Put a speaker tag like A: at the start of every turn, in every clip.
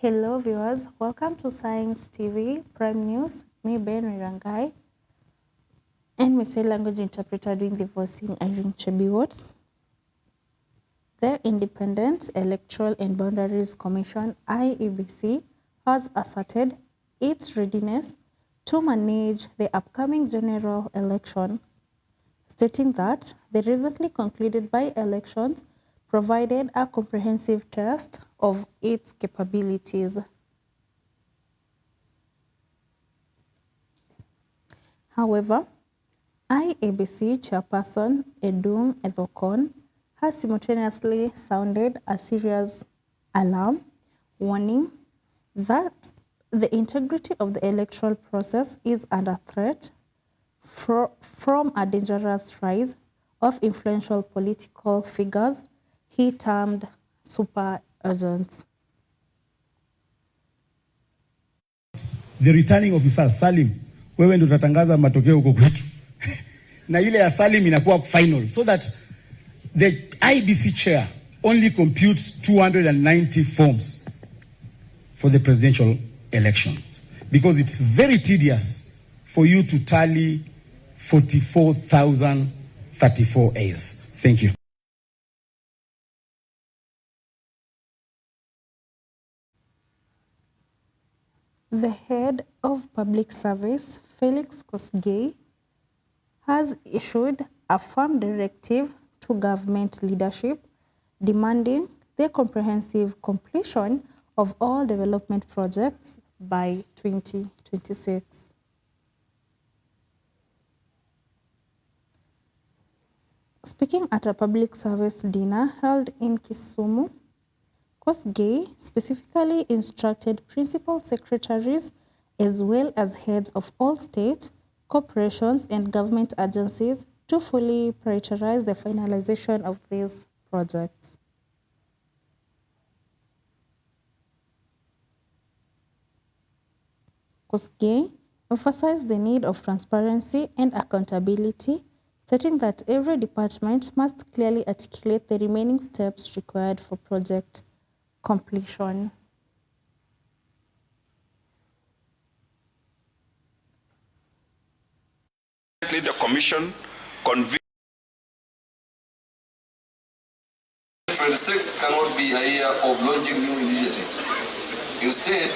A: Hello viewers, welcome to Science TV Prime News. Me Ben Rangai and my sign language interpreter doing the voicing Irene Chebiwot. The Independent Electoral and Boundaries Commission IEBC has asserted its readiness to manage the upcoming general election, stating that the recently concluded by-elections provided a comprehensive test of its capabilities. However, IEBC chairperson Edung Ethokon has simultaneously sounded a serious alarm, warning that the integrity of the electoral process is under threat from a dangerous rise of influential political figures he termed super agents.
B: The returning officer Salim, wewe ndio utatangaza matokeo huko kwetu. Na ile ya Salim inakuwa final, so that the IBC chair only computes 290 forms for the presidential elections, because it's very tedious for you to tally 44,034 A's. Thank you.
A: The head of public service, Felix Kosgei, has issued a firm directive to government leadership demanding the comprehensive completion of all development projects by 2026. Speaking at a public service dinner held in Kisumu, Kosgei specifically instructed principal secretaries as well as heads of all state, corporations and government agencies to fully prioritize the finalization of these projects. Kosgei emphasized the need of transparency and accountability, stating that every department must clearly articulate the remaining steps required for project completion.
C: The Commission convened.
D: 2026 cannot be a year of launching new initiatives. Instead,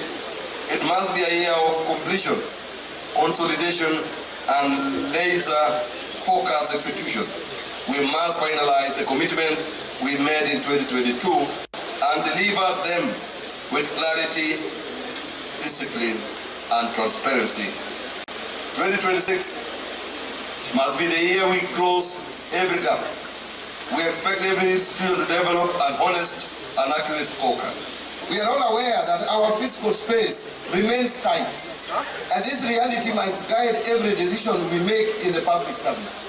D: it must be a year of completion, consolidation, and laser-focused execution. We must finalize the commitments we made in 2022 and deliver them with clarity, discipline, and transparency. 2026 must be the year we close every gap. We expect every institution to develop an honest and accurate scorecard. We are all aware that our fiscal space remains tight, and this reality must guide every decision we make in the public service.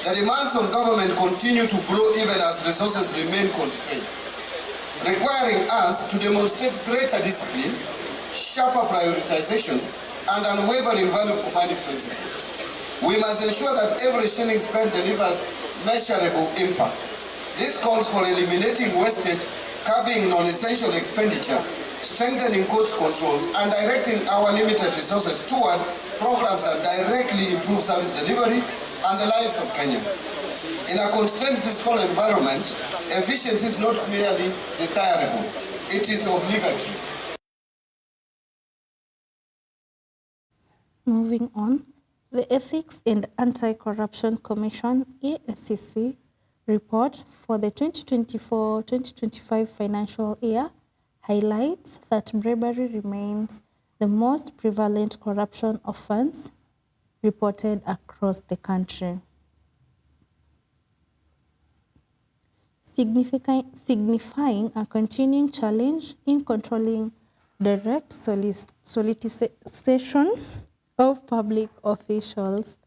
D: The demands on government continue to grow even as resources remain constrained, requiring us to demonstrate greater discipline, sharper prioritization, and unwavering value for money principles. We must ensure that every shilling spent delivers measurable impact. This calls for eliminating wastage, curbing non-essential expenditure, strengthening cost controls, and directing our limited resources toward programs that directly improve service delivery and the lives of Kenyans. In a constrained fiscal environment, efficiency is not merely desirable, it is obligatory.
A: Moving on, the Ethics and Anti-Corruption Commission (Eacc) report for the 2024-2025 financial year highlights that bribery remains the most prevalent corruption offense reported across the country, signifying a continuing challenge in controlling direct solicitation of public officials.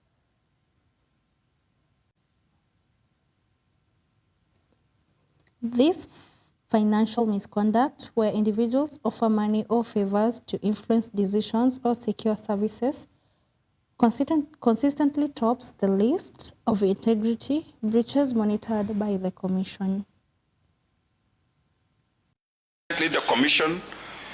A: This financial misconduct, where individuals offer money or favors to influence decisions or secure services, consistently tops the list of integrity breaches monitored by the Commission.
C: The Commission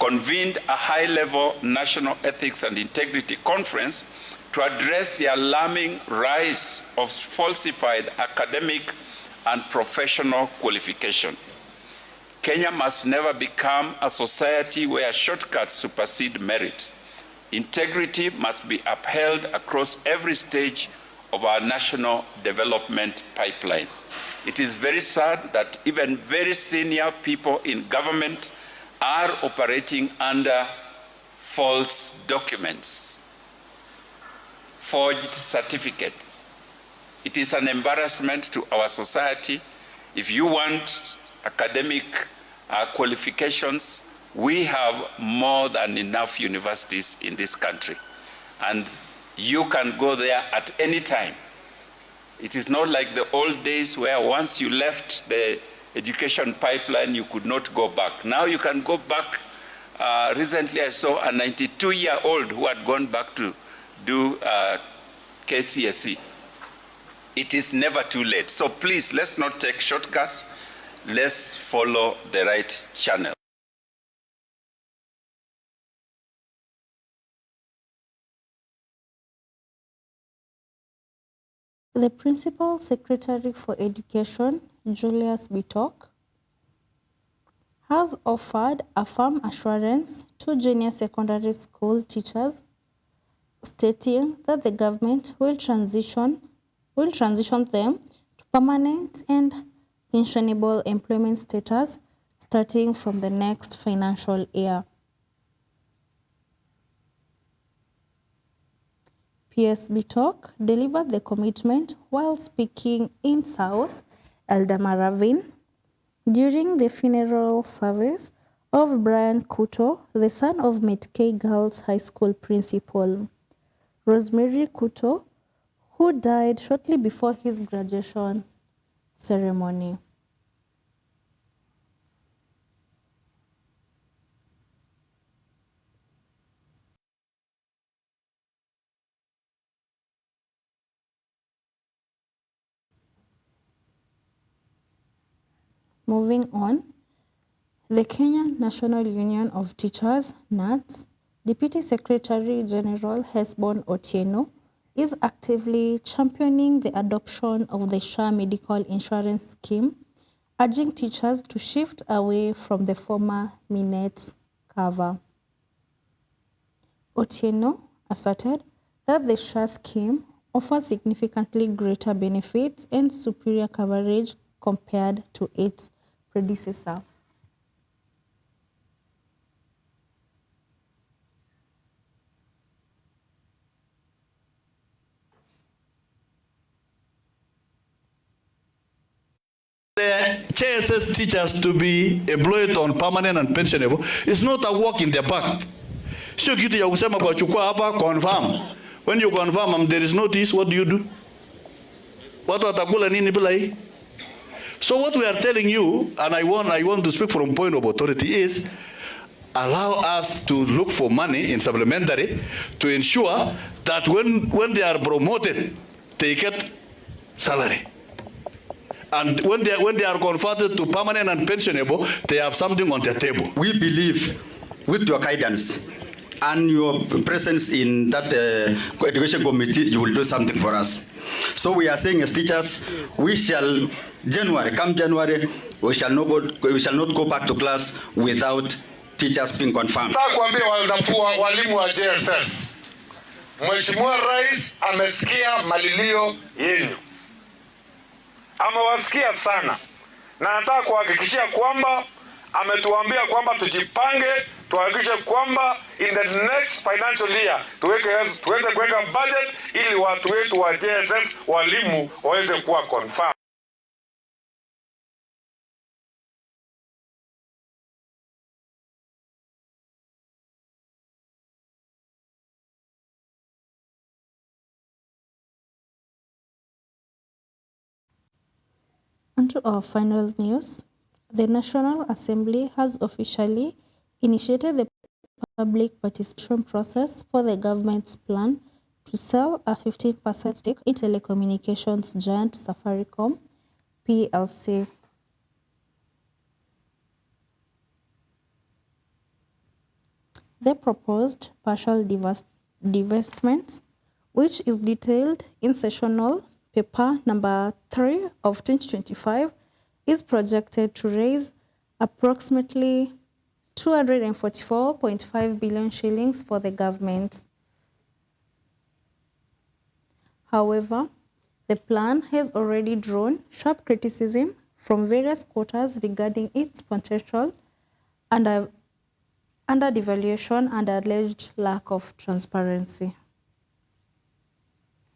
C: convened a high-level national ethics and integrity conference to address the alarming rise of falsified academic and professional qualifications. Kenya must never become a society where shortcuts supersede merit. Integrity must be upheld across every stage of our national development pipeline. It is very sad that even very senior people in government are operating under false documents, forged certificates. It is an embarrassment to our society. If you want academic qualifications, we have more than enough universities in this country, and you can go there at any time. It is not like the old days where once you left the education pipeline, you could not go back. Now you can go back. Recently I saw a 92-year-old who had gone back to do KCSE. It is never too late. So please, let's not take shortcuts. Let's follow the right channel.
A: The Principal Secretary for Education, Julius Bitok, has offered a firm assurance to junior secondary school teachers, stating that the government will transition them to permanent and pensionable employment status starting from the next financial year. PS Bitok delivered the commitment while speaking in South Eldamaravine during the funeral service of Brian Kuto, the son of Metkei Girls High School principal Rosemary Kuto, who died shortly before his graduation ceremony. Moving on, the Kenya National Union of Teachers, NATS, Deputy Secretary General Hesbon Otieno, is actively championing the adoption of the SHA medical insurance scheme, urging teachers to shift away from the former Minet cover. Otieno asserted that the SHA scheme offers significantly greater benefits and superior coverage compared to its predecessor.
E: The JSS teachers to be employed on permanent and pensionable is not a walk in the park. Sio kitu ya kusema kwa chukua hapa confirm. When you confirm and there is notice, what do? Watu watakula nini bila hii? So what we are telling you, and I want to speak from point of authority, is allow us to look for money in supplementary to ensure that when they are promoted, they get salary. And when they are converted to permanent and pensionable, they have something on their table.
F: We believe with your guidance and your presence in that education committee, you will do something for us. So we are saying as teachers, we shall come January, we shall not go back to class without teachers being confirmed.
G: Nataka kuambia walimu wa JSS, Mheshimiwa Rais amesikia malilio yenu, amewasikia sana, na nataka kuhakikishia kwamba ametuambia kwamba tujipange, tuhakikishe kwamba in the next financial year tuweze kuweka budget ili watu wetu wa JSS walimu waweze kuwa confirmed.
A: On to our final news. The National Assembly has officially initiated the public participation process for the government's plan to sell a 15% stake in telecommunications giant Safaricom PLC. the proposed partial divestment, which is detailed in sessional paper number 3 of 2025, is projected to raise approximately 244.5 billion shillings for the government. However, the plan has already drawn sharp criticism from various quarters regarding its potential under devaluation and alleged lack of transparency.